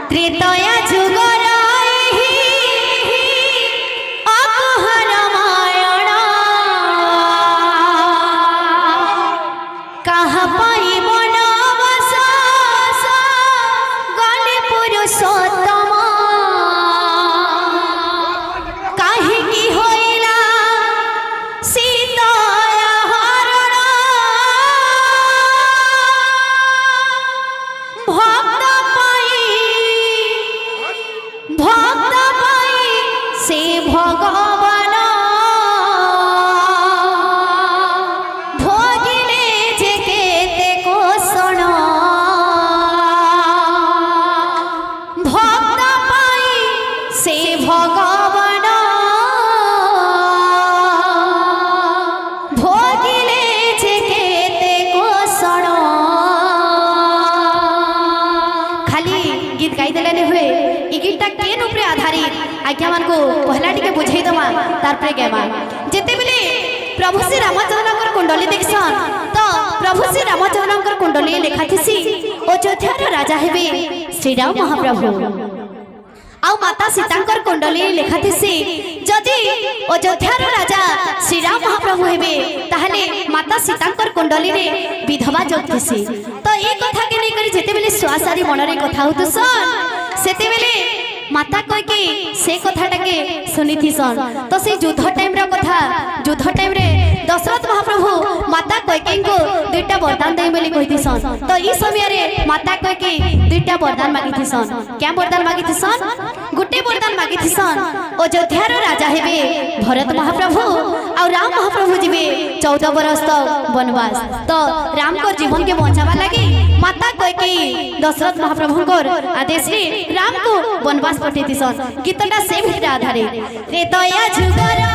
त्रेतया जुगर रामायण कहा पाई बनवास गले पुरुषोत्तम काहेकि होइला सीता हरण भक्त पाई से भगवान भोगिले जे केते कोषण भक्त पाई से भगवान भोगिले जे केते कोषण खाली गीत गाई देले हुए ई गीतटा केन उपरे आधारित आज्ञा मान को पहला टिके बुझाई दमा तार पे गेमा जेते बेले प्रभु श्री रामचंद्रकर कुंडली देखसन तो प्रभु श्री रामचंद्रकर कुंडली लेखा थिसी अयोध्यार राजा हेबे श्री राम महाप्रभु आउ माता सीतांकर कुंडली लेखा थिसी जदि अयोध्यार राजा श्री राम महाप्रभु हेबे ताहले माता सीतांकर कुंडली रे विधवा जोगथिसी तो ए कथा के नै करी जेते बेले स्वासारी मनरे कथा होत सन सेते बेले माता कह के से कथाटा के सुनी थीसन तो से युद्ध टाइम रो कथा युद्ध टाइम रे दशरथ महाप्रभु माता कैकेयी को दुईटा वरदान दे बोली कहि थीसन तो ई समय रे माता कैकेयी दुईटा वरदान मागी थीसन क्या वरदान मागी थीसन गुटे वरदान मागी थीसन अयोध्यार राजा हेबे भरत महाप्रभु और राम महाप्रभु जीवे 14 बरस तक वनवास तो राम को जीवन के बचावा लगी माता कैकेयी दशरथ महाप्रभु को आदेश रे राम को वनवास पठेती सन गीतटा से भी आधारित रे दया जुगर